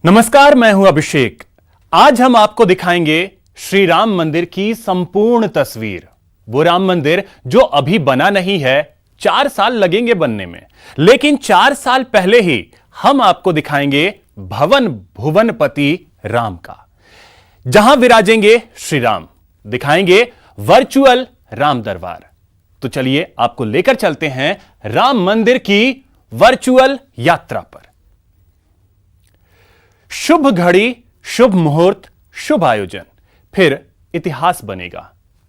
नमस्कार, मैं हूं अभिषेक। आज हम आपको दिखाएंगे श्री राम मंदिर की संपूर्ण तस्वीर। वो राम मंदिर जो अभी बना नहीं है, 4 साल लगेंगे बनने में, लेकिन 4 साल पहले ही हम आपको दिखाएंगे भवन भुवनपति राम का, जहां विराजेंगे श्री राम। दिखाएंगे वर्चुअल राम दरबार। तो चलिए आपको लेकर चलते हैं राम मंदिर की वर्चुअल यात्रा पर। शुभ घड़ी, शुभ मुहूर्त, शुभ आयोजन, फिर इतिहास बनेगा।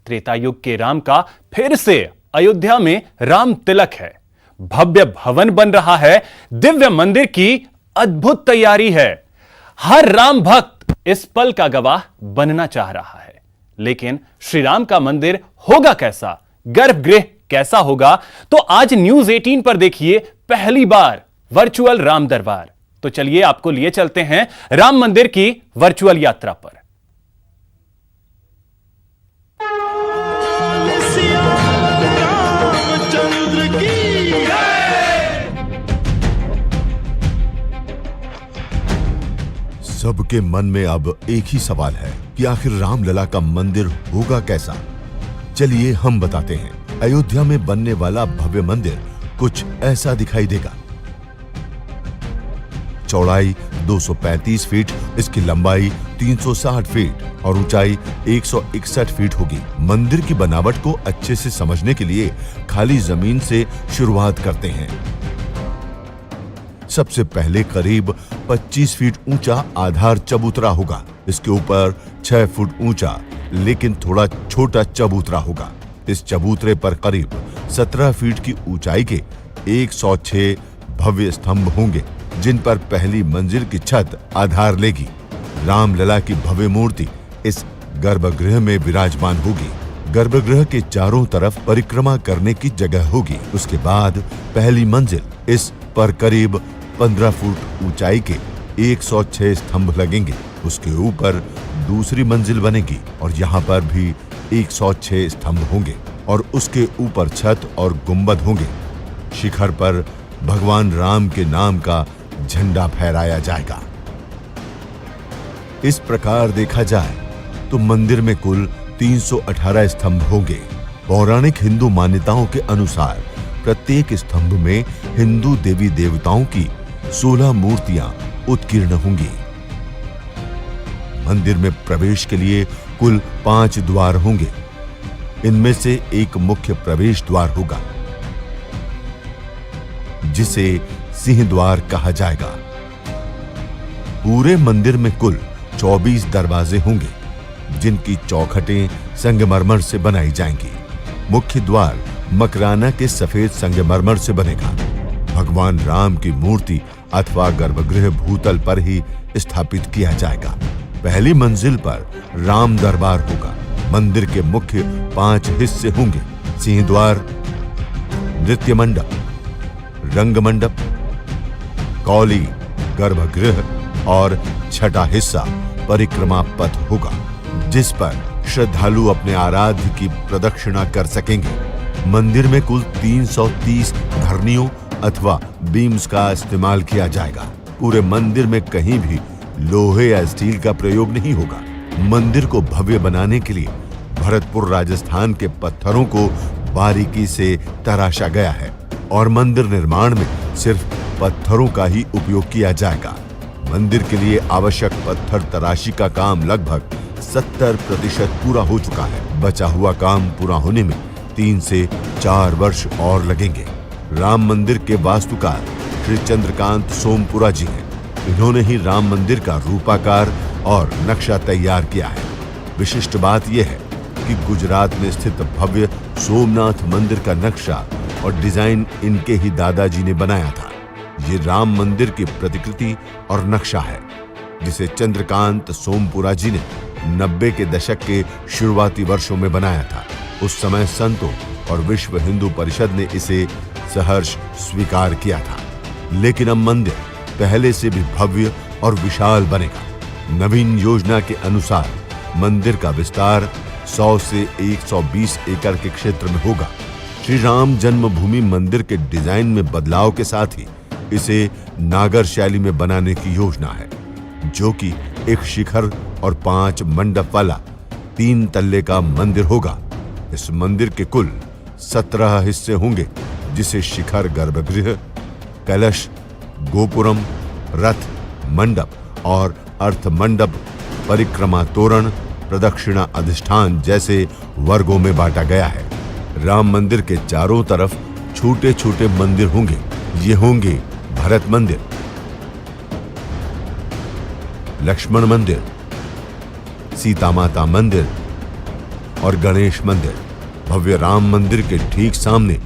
त्रेता युग के राम का फिर से अयोध्या में राम तिलक है। भव्य भवन बन रहा है, दिव्य मंदिर की अद्भुत तैयारी है। हर राम भक्त इस पल का गवाह बनना चाह रहा है। लेकिन श्री राम का मंदिर होगा कैसा, गर्भगृह कैसा होगा? तो आज न्यूज 18 पर देखिए पहली बार वर्चुअल राम दरबार। तो चलिए आपको लिए चलते हैं राम मंदिर की वर्चुअल यात्रा पर। सबके मन में अब एक ही सवाल है कि आखिर रामलला का मंदिर होगा कैसा। चलिए हम बताते हैं। अयोध्या में बनने वाला भव्य मंदिर कुछ ऐसा दिखाई देगा। चौड़ाई 235 फीट, इसकी लंबाई 360 फीट और ऊंचाई 161 फीट होगी। मंदिर की बनावट को अच्छे से समझने के लिए खाली जमीन से शुरुआत करते हैं। सबसे पहले करीब 25 फीट ऊंचा आधार चबूतरा होगा। इसके ऊपर 6 फुट ऊंचा लेकिन थोड़ा छोटा चबूतरा होगा। इस चबूतरे पर करीब 17 फीट की ऊंचाई के 106 भव्य स्तंभ होंगे, जिन पर पहली मंजिल की छत आधार लेगी। रामलला की भव्य मूर्ति इस गर्भगृह में विराजमान होगी। गर्भगृह के चारों तरफ परिक्रमा करने की जगह होगी। उसके बाद पहली मंजिल, इस पर करीब 15 फुट ऊंचाई के 106 स्तंभ लगेंगे। उसके ऊपर दूसरी मंजिल बनेगी और यहाँ पर भी 106 स्तंभ होंगे और उसके ऊपर छत और गुंबद होंगे। शिखर पर भगवान राम के नाम का झंडा फहराया जाएगा। इस प्रकार देखा जाए तो मंदिर में कुल 318 स्तंभ होंगे। पौराणिक हिंदू मान्यताओं के अनुसार प्रत्येक स्तंभ में हिंदू देवी देवताओं की 16 मूर्तियां उत्कीर्ण होंगी। मंदिर में प्रवेश के लिए कुल 5 द्वार होंगे। इनमें से एक मुख्य प्रवेश द्वार होगा, जिसे सिंह द्वार कहा जाएगा। पूरे मंदिर में कुल 24 दरवाजे होंगे, जिनकी चौखटें संगमरमर से बनाई जाएंगी। मुख्य द्वार मकराना के सफेद संगमरमर से बनेगा। भगवान राम की मूर्ति अथवा गर्भगृह भूतल पर ही स्थापित किया जाएगा। पहली मंजिल पर राम दरबार होगा। मंदिर के मुख्य 5 हिस्से होंगे: सिंह द्वार, नृत्य मंडप, रंग मंडप, कौली, गर्भगृह और छठा हिस्सा परिक्रमा पथ होगा, जिस पर श्रद्धालु अपने आराध्य की प्रदक्षिणा कर सकेंगे। मंदिर में कुल 330 धरनियों अथवा बीम्स का इस्तेमाल किया जाएगा। पूरे मंदिर में कहीं भी लोहे या स्टील का प्रयोग नहीं होगा। मंदिर को भव्य बनाने के लिए भरतपुर राजस्थान के पत्थरों को बारीकी से तराशा गया है और मंदिर निर्माण में सिर्फ पत्थरों का ही उपयोग किया जाएगा। मंदिर के लिए आवश्यक पत्थर तराशी का काम लगभग 70% पूरा हो चुका है। बचा हुआ काम पूरा होने में 3 से 4 वर्ष और लगेंगे। राम मंदिर के वास्तुकार श्री चंद्रकांत सोमपुरा जी हैं। इन्होंने ही राम मंदिर का रूपाकार और नक्शा तैयार किया है। विशिष्ट बात यह है कि गुजरात में स्थित भव्य सोमनाथ मंदिर का नक्शा और डिजाइन इनके ही दादाजी ने बनाया था। ये राम मंदिर की प्रतिकृति और नक्शा है, जिसे चंद्रकांत सोमपुरा जी ने 90 के दशक के शुरुआती वर्षों में बनाया था। उस समय संतों और विश्व हिंदू परिषद ने इसे सहर्ष स्वीकार किया था। लेकिन अब मंदिर पहले से भी भव्य और विशाल बनेगा। नवीन योजना के अनुसार मंदिर का विस्तार 100 से 120 एकड़ के क्षेत्र में होगा। श्री राम जन्मभूमि मंदिर के डिजाइन में बदलाव के साथ ही इसे नागर शैली में बनाने की योजना है। जो कि एक शिखर और 5 मंडप वाला 3 तल्ले का मंदिर होगा। इस मंदिर के कुल 17 हिस्से होंगे, जिसे शिखर गर्भगृह, कलश, गोपुरम, रथ, मंडप और अर्थ मंडप, परिक्रमा तोरण, प्रदक्षिणा अधिष्ठान जैसे वर्गों में बांटा गया है। राम मंदिर के चारों तरफ छोटे छोटे मंदिर होंगे। ये होंगे भरत मंदिर, लक्ष्मण मंदिर, सीता माता मंदिर और गणेश मंदिर। भव्य राम मंदिर के ठीक सामने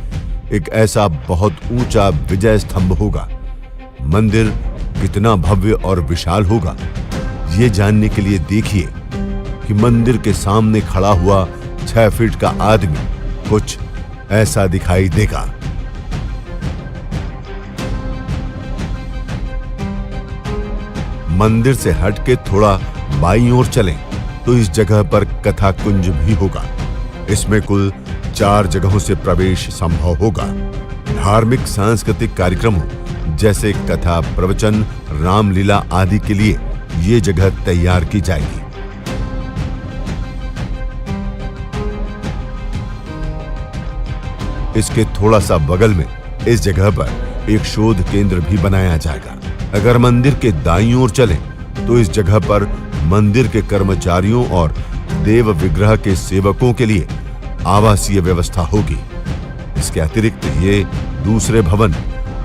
एक ऐसा बहुत ऊंचा विजय स्तंभ होगा। मंदिर कितना भव्य और विशाल होगा, ये जानने के लिए देखिए कि मंदिर के सामने खड़ा हुआ 6 फीट का आदमी कुछ ऐसा दिखाई देगा। मंदिर से हटके थोड़ा बाईं ओर चलें तो इस जगह पर कथा कुंज भी होगा। इसमें कुल 4 जगहों से प्रवेश संभव होगा। धार्मिक सांस्कृतिक कार्यक्रमों जैसे कथा, प्रवचन, रामलीला आदि के लिए ये जगह तैयार की जाएगी। इसके थोड़ा सा बगल में इस जगह पर एक शोध केंद्र भी बनाया जाएगा। अगर मंदिर के दाईं ओर चलें तो इस जगह पर मंदिर के कर्मचारियों और देव विग्रह के सेवकों के लिए आवासीय व्यवस्था होगी। इसके अतिरिक्त ये दूसरे भवन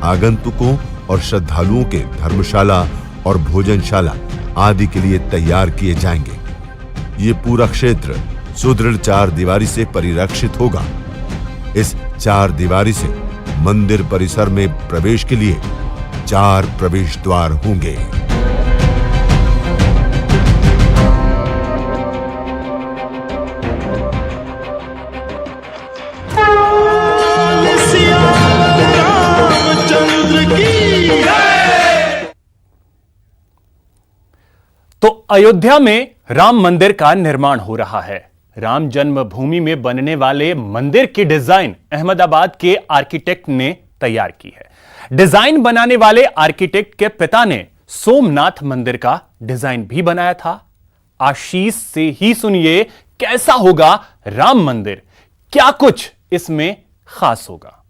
आगंतुकों और श्रद्धालुओं के धर्मशाला और भोजनशाला आदि के लिए तैयार किए जाएंगे। ये पूरा क्षेत्र सुदृढ़ 4 दीवारी से परिरक्षित होगा। इस 4 दीवारी से मंदिर परिसर में प्रवेश के लिए 4 प्रवेश द्वार होंगे। तो अयोध्या में राम मंदिर का निर्माण हो रहा है। राम जन्मभूमि में बनने वाले मंदिर की डिजाइन अहमदाबाद के आर्किटेक्ट ने तैयार की है। डिजाइन बनाने वाले आर्किटेक्ट के पिता ने सोमनाथ मंदिर का डिजाइन भी बनाया था। आशीष से ही सुनिए कैसा होगा राम मंदिर, क्या कुछ इसमें खास होगा।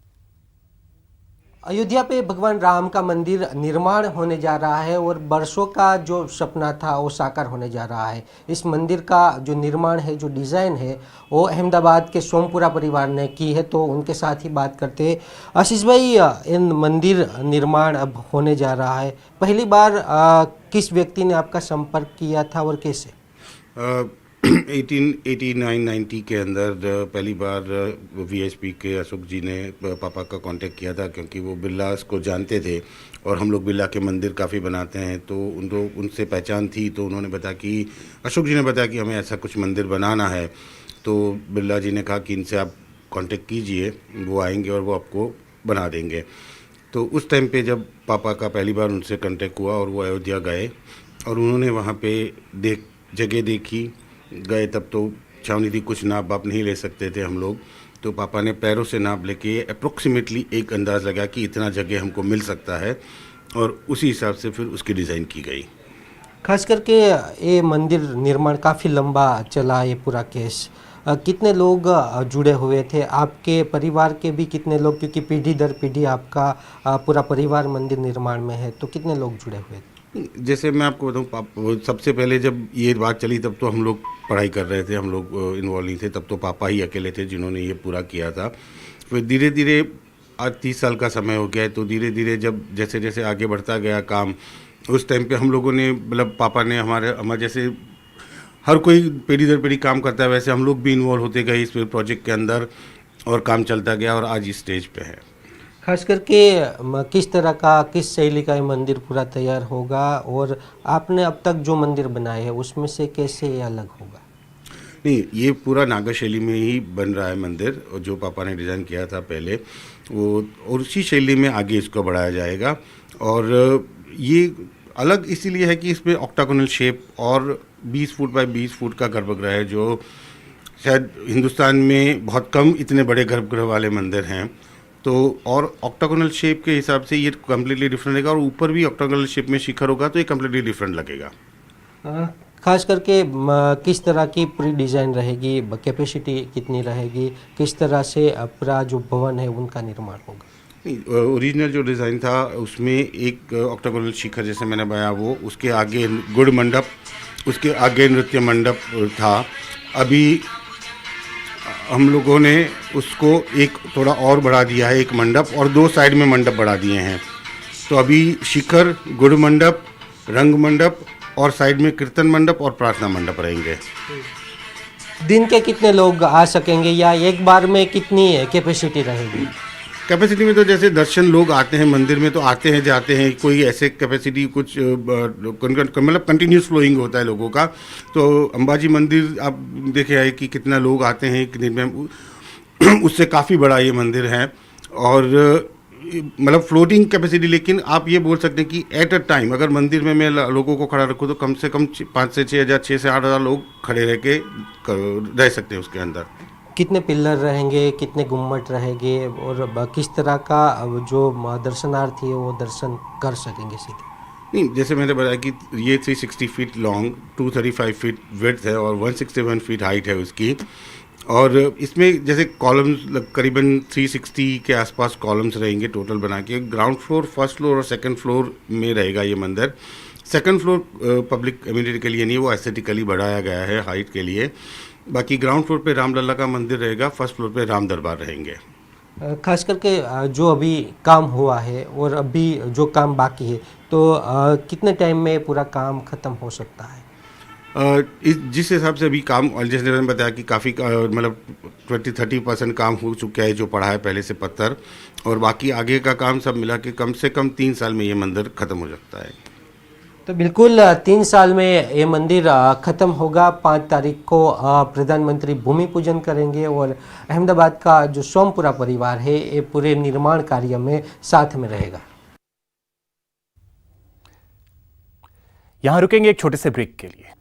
अयोध्या पे भगवान राम का मंदिर निर्माण होने जा रहा है और वर्षों का जो सपना था वो साकार होने जा रहा है। इस मंदिर का जो निर्माण है, जो डिज़ाइन है, वो अहमदाबाद के सोमपुरा परिवार ने की है। तो उनके साथ ही बात करते हैं। आशीष भाई, इन मंदिर निर्माण अब होने जा रहा है, पहली बार किस व्यक्ति ने आपका संपर्क किया था और कैसे? 1889-90 के अंदर पहली बार वीएचपी के अशोक जी ने पापा का कांटेक्ट किया था, क्योंकि वो बिरलास को जानते थे और हम लोग बिरला के मंदिर काफ़ी बनाते हैं, तो उनसे पहचान थी। तो उन्होंने बताया कि अशोक जी ने बताया कि हमें ऐसा कुछ मंदिर बनाना है। तो बिरला जी ने कहा कि इनसे आप कांटेक्ट कीजिए, वो आएंगे और वो आपको बना देंगे। तो उस टाइम पे जब पापा का पहली बार उनसे कांटेक्ट हुआ और वो अयोध्या गए और उन्होंने वहाँ पे जगह देखी, गए तब तो छावनी थी, कुछ नाप बाप नहीं ले सकते थे हम लोग। तो पापा ने पैरों से नाप लेके अप्रोक्सीमेटली एक अंदाज़ लगा कि इतना जगह हमको मिल सकता है और उसी हिसाब से फिर उसकी डिज़ाइन की गई। खास करके ये मंदिर निर्माण काफ़ी लंबा चला, ये पूरा केस। कितने लोग जुड़े हुए थे, आपके परिवार के भी कितने लोग, क्योंकि पीढ़ी दर पीढ़ी आपका पूरा परिवार मंदिर निर्माण में है, तो कितने लोग जुड़े हुए थे? जैसे मैं आपको बताऊँ, सबसे पहले जब ये बात चली तब तो हम लोग पढ़ाई कर रहे थे, हम लोग इन्वॉल्व नहीं थे, तब तो पापा ही अकेले थे जिन्होंने ये पूरा किया था। फिर धीरे धीरे आज 30 साल का समय हो गया है, तो धीरे धीरे जब जैसे जैसे आगे बढ़ता गया काम, उस टाइम पे हम लोगों ने, मतलब पापा ने हमारे जैसे हर कोई पीढ़ी दर पीढ़ी काम करता है, वैसे हम लोग भी इन्वॉल्व होते गए इस प्रोजेक्ट के अंदर और काम चलता गया और आज इस स्टेज पे है। खास करके किस तरह का, किस शैली का ये मंदिर पूरा तैयार होगा और आपने अब तक जो मंदिर बनाए हैं उसमें से कैसे ये अलग होगा? नहीं, ये पूरा नागा शैली में ही बन रहा है मंदिर, और जो पापा ने डिज़ाइन किया था पहले वो, और उसी शैली में आगे इसको बढ़ाया जाएगा। और ये अलग इसीलिए है कि इसमें ऑक्टागोनल शेप और 20 फुट बाय 20 फुट का गर्भगृह है, जो शायद हिंदुस्तान में बहुत कम इतने बड़े गर्भगृह वाले मंदिर हैं। तो और ऑक्टागोनल शेप के हिसाब से ये कम्प्लीटली डिफरेंट रहेगा, और ऊपर भी ऑक्टागोनल शेप में शिखर होगा तो ये कम्प्लीटली डिफरेंट लगेगा। खास करके किस तरह की पूरी डिज़ाइन रहेगी, कैपेसिटी कितनी रहेगी, किस तरह से पूरा जो भवन है उनका निर्माण होगा? ओरिजिनल जो डिज़ाइन था उसमें एक ऑक्टागोनल शिखर जैसे मैंने बताया वो, उसके आगे गुड़ मंडप, उसके आगे नृत्य मंडप था। अभी हम लोगों ने उसको एक थोड़ा और बढ़ा दिया है, एक मंडप, और 2 साइड में मंडप बढ़ा दिए हैं। तो अभी शिखर, गुड़ मंडप, रंग मंडप और साइड में कीर्तन मंडप और प्रार्थना मंडप रहेंगे। दिन के कितने लोग आ सकेंगे या एक बार में कितनी कैपेसिटी रहेगी? कैपेसिटी में तो जैसे दर्शन लोग आते हैं मंदिर में तो आते हैं जाते हैं, कोई ऐसे कैपेसिटी कुछ मतलब कंटिन्यूस फ्लोइंग होता है लोगों का। तो अंबाजी मंदिर आप देखे आए कि कितना लोग आते हैं एक दिन में, उससे काफ़ी बड़ा ये मंदिर है, और मतलब फ्लोटिंग कैपेसिटी। लेकिन आप ये बोल सकते हैं कि एट अ टाइम अगर मंदिर में मैं लोगों को खड़ा रखूँ तो कम से कम 5 से 6 हज़ार, 6 से 8 हज़ार लोग खड़े रह सकते हैं उसके अंदर। कितने पिलर रहेंगे, कितने गुम्मट रहेंगे, और किस तरह का जो दर्शनार्थी है वो दर्शन कर सकेंगे सीधे? नहीं, जैसे मैंने बताया कि ये 360 फीट लॉन्ग, 235 फीट विड्थ है और 161 फीट हाइट है उसकी। और इसमें जैसे कॉलम्स करीबन 360 के आसपास कॉलम्स रहेंगे टोटल बना के। ग्राउंड फ्लोर, फर्स्ट फ्लोर और सेकंड फ्लोर में रहेगा ये मंदिर। सेकंड फ्लोर पब्लिक एमिनिटी के लिए नहीं, वो एस्थेटिकली बढ़ाया गया है हाइट के लिए। बाकी ग्राउंड फ्लोर पे रामलला का मंदिर रहेगा, फर्स्ट फ्लोर पे राम दरबार रहेंगे। खास करके जो अभी काम हुआ है और अभी जो काम बाकी है, तो कितने टाइम में पूरा काम खत्म हो सकता है? जिस हिसाब से अभी काम, जैसे मैंने बताया कि काफ़ी मतलब 20-30% काम हो चुका है जो पड़ा है पहले से पत्थर, और बाकी आगे का काम सब मिला के कम से कम 3 साल में ये मंदिर ख़त्म हो सकता है। तो बिल्कुल 3 साल में ये मंदिर ख़त्म होगा। 5 तारीख को प्रधानमंत्री भूमि पूजन करेंगे और अहमदाबाद का जो सोमपुरा परिवार है ये पूरे निर्माण कार्य में साथ में रहेगा। यहां रुकेंगे एक छोटे से ब्रेक के लिए।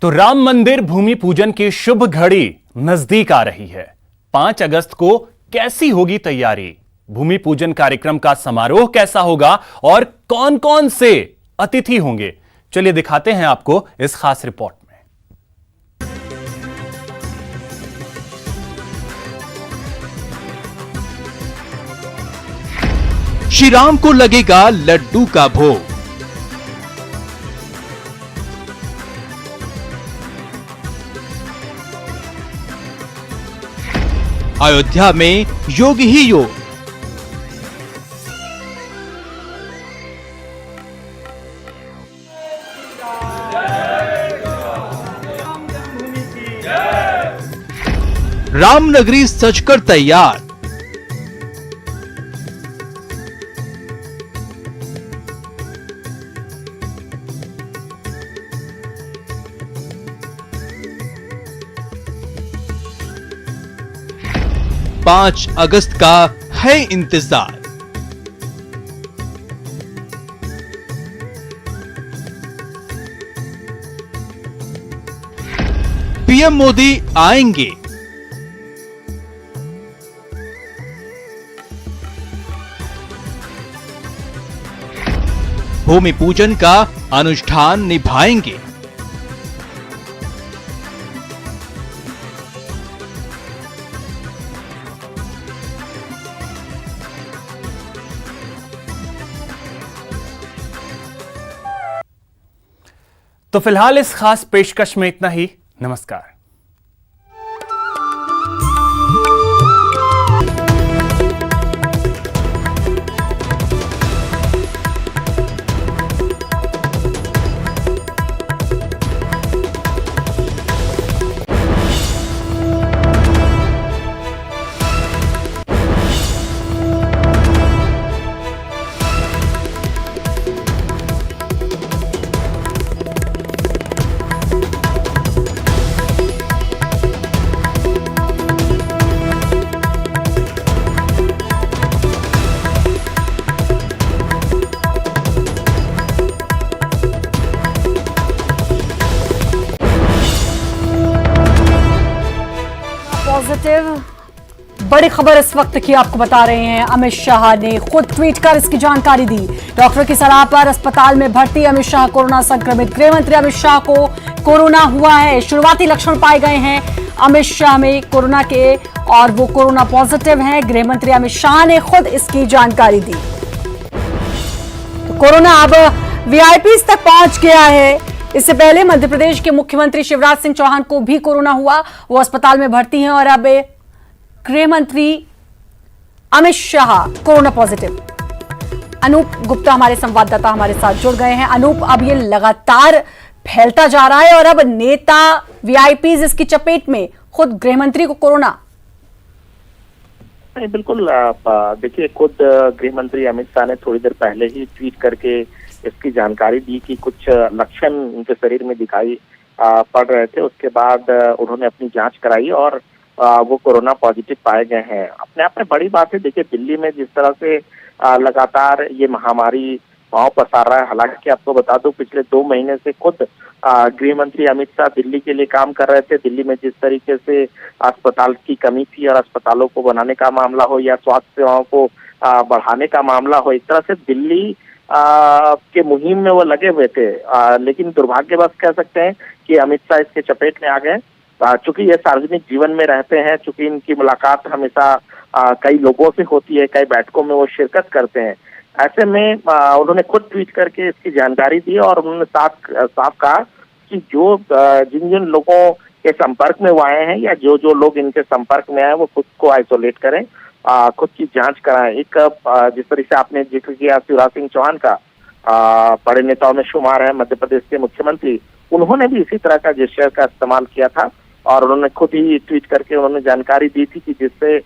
तो राम मंदिर भूमि पूजन की शुभ घड़ी नजदीक आ रही है। 5 अगस्त को कैसी होगी तैयारी? भूमि पूजन कार्यक्रम का समारोह कैसा होगा और कौन कौन से अतिथि होंगे? चलिए दिखाते हैं आपको इस खास रिपोर्ट में। श्री राम को लगेगा लड्डू का भोग। अयोध्या में योग ही योग। रामनगरी सजकर तैयार। पांच अगस्त का है इंतजार। पीएम मोदी आएंगे। भूमि पूजन का अनुष्ठान निभाएंगे। तो फिलहाल इस खास पेशकश में इतना ही। नमस्कार। बड़ी खबर इस वक्त की आपको बता रहे हैं। अमित शाह ने खुद ट्वीट कर इसकी जानकारी दी। डॉक्टर की सलाह पर अस्पताल में भर्ती अमित शाह कोरोना संक्रमित। गृह मंत्री अमित शाह को कोरोना हुआ है, शुरुआती लक्षण पाए गए हैं अमित शाह में कोरोना के और वो कोरोना पॉजिटिव हैं। गृह मंत्री अमित शाह ने खुद इसकी जानकारी दी। तो कोरोना अब वीआईपीज तक पहुंच गया है। इससे पहले मध्य प्रदेश के मुख्यमंत्री शिवराज सिंह चौहान को भी कोरोना हुआ, वो अस्पताल में भर्ती हैं और अब गृह मंत्री अमित शाह कोरोना पॉजिटिव। अनूप गुप्ता हमारे संवाददाता हमारे साथ जुड़ गए हैं। अनूप, अब ये लगातार फैलता जा रहा है और अब नेता वीआईपीज इसकी चपेट में, खुद गृह मंत्री को कोरोना। नहीं, बिल्कुल। देखिए, खुद गृह मंत्री अमित शाह ने थोड़ी देर पहले ही ट्वीट करके इसकी जानकारी दी कि कुछ लक्षण उनके शरीर में दिखाई पड़ रहे थे। उसके बाद उन्होंने अपनी जांच कराई और वो कोरोना पॉजिटिव पाए गए हैं। अपने आप में बड़ी बात है। देखिए, दिल्ली में जिस तरह से लगातार ये महामारी पांव पसार रहा है, हालांकि आपको बता दूं पिछले 2 महीने से खुद गृह मंत्री अमित शाह दिल्ली के लिए काम कर रहे थे। दिल्ली में जिस तरीके से अस्पताल की कमी थी और अस्पतालों को बनाने का मामला हो या स्वास्थ्य सेवाओं को बढ़ाने का मामला हो, एक तरह से दिल्ली के मुहिम में वो लगे हुए थे। लेकिन दुर्भाग्यवश कह सकते हैं कि अमित शाह इसके चपेट में आ गए। चूंकि ये सार्वजनिक जीवन में रहते हैं, चूंकि इनकी मुलाकात हमेशा कई लोगों से होती है, कई बैठकों में वो शिरकत करते हैं, ऐसे में उन्होंने खुद ट्वीट करके इसकी जानकारी दी और उन्होंने साफ कहा कि जिन जिन लोगों के संपर्क में वो आए हैं या जो लोग इनके संपर्क में आए वो खुद को आइसोलेट करें, खुद की जांच कराएं। एक जिस तरह से आपने जिक्र किया शिवराज सिंह चौहान का, बड़े नेताओं में शुमार है मध्य प्रदेश के मुख्यमंत्री, उन्होंने भी इसी तरह का जेस्चर का इस्तेमाल किया था और उन्होंने खुद ही ट्वीट करके उन्होंने जानकारी दी थी कि जिससे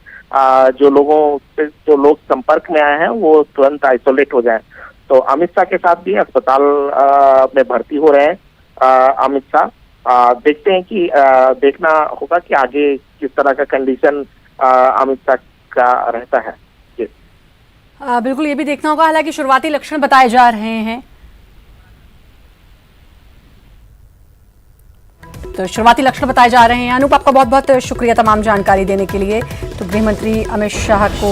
जो लोग संपर्क में आए हैं वो तुरंत आइसोलेट हो जाएं। तो अमित शाह के साथ भी अस्पताल में भर्ती हो रहे हैं अमित शाह। देखते हैं कि देखना होगा कि आगे किस तरह का कंडीशन अमित शाह का रहता है। बिल्कुल, ये भी देखना होगा। हालांकि शुरुआती लक्षण बताए जा रहे हैं, तो शुरुआती लक्षण बताए जा रहे हैं। अनूप, आपका बहुत बहुत शुक्रिया तमाम जानकारी देने के लिए। तो गृह मंत्री अमित शाह को